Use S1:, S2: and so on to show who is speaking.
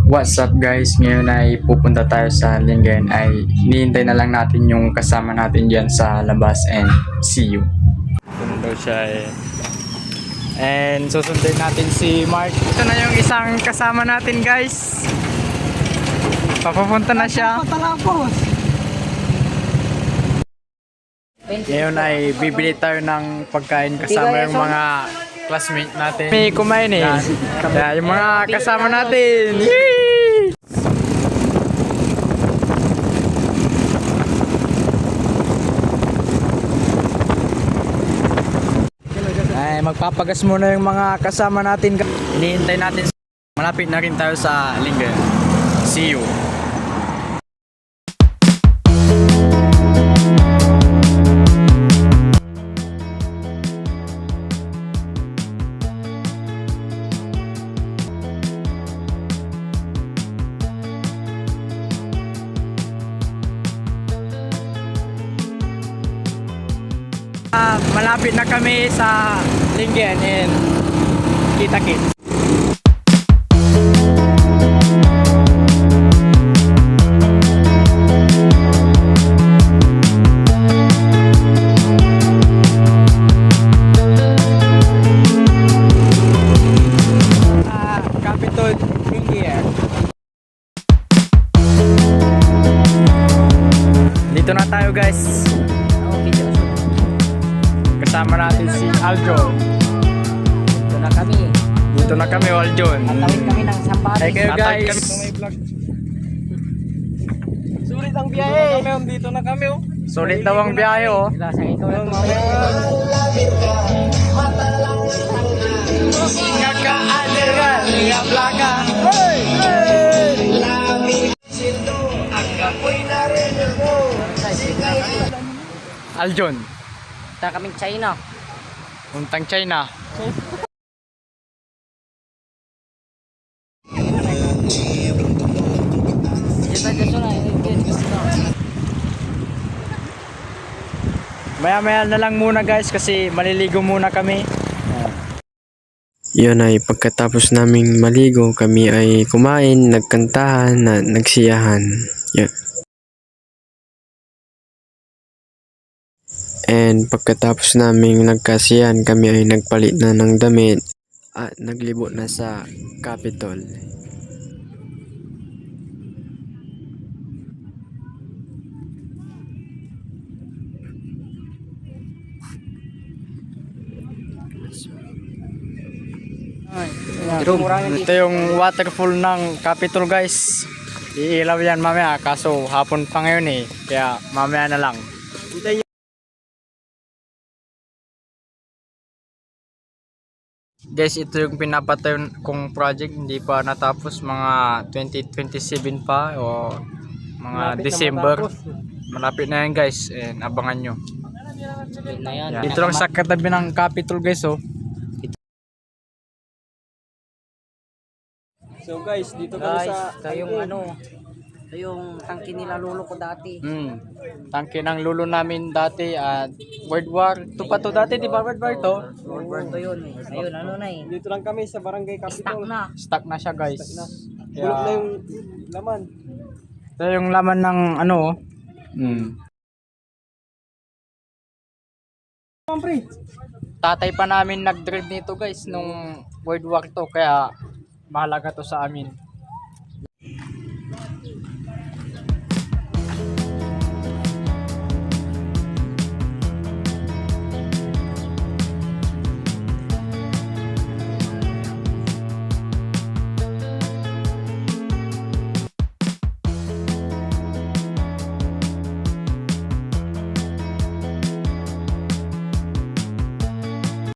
S1: What's up guys? Ngayon ay pupunta tayo sa Lingayen ay hinihintay na lang natin yung kasama natin dyan sa labas and see you. Puno daw siya eh. And susundin natin si Mark. Ito na yung isang kasama natin guys. Papupunta na siya. Ngayon ay bibili tayo ng pagkain kasama yung mga classmate natin. May kumain eh. Kaya yung mga kasama natin. Yee! Ay, magpapagas muna yung mga kasama natin. Hinihintay natin. Malapit na rin tayo sa Lingayen. See you. Malapit na kami sa Lingayen and kita-kits. Capitol Lingayen. Dito na tayo guys. Kasama natin si Aljon.
S2: Dito na kami.
S1: Dito na kami, Aljon.
S2: Tatawid kami ng Sampatis.
S1: Hey kayo guys.
S2: Sulit ang biyahe. Dito na kami.
S1: Sulit daw ang biyahe oh.
S2: Ikaw na mamaya.
S1: Kaka-aderal, nga plaka. Hey! Aljon.
S2: Punta kaming China.
S1: Puntang China. Maya-maya na lang muna guys kasi maliligo muna kami.
S3: Yun ay pagkatapos naming maligo, kami ay kumain, nagkantahan, nagsiyahan. Yun. And pagkatapos naming nagkasiyahan, kami ay nagpalit na ng damit at naglibo na sa Capitol.
S1: Ito yung waterfall ng Capitol guys. Iilaw yan mamaya kaso hapon pa ngayon eh. Kaya mamaya na lang. Guys, ito yung pinapatayo kong project. Hindi pa natapos. Mga 2027 pa o mga December. Malapit na yan guys. And abangan nyo. Yan. Dito lang sa katabi ng Capitol guys oh.
S4: So guys, dito kami sa
S2: Ito yung ito yung tangke nila lolo ko dati.
S1: Tangke ng lulo namin dati at World War 2 pa to dati, di ba? World War 2?
S2: World War 2 yun eh. Ayun,
S4: dito lang kami sa Barangay
S2: Stuck
S4: Capitol.
S2: na.
S1: Stuck na siya guys.
S4: Bulok na yung laman.
S1: Ito yung laman ng ano oh. Tatay pa namin nag-drill nito guys nung World War 2 kaya mahalaga to sa amin.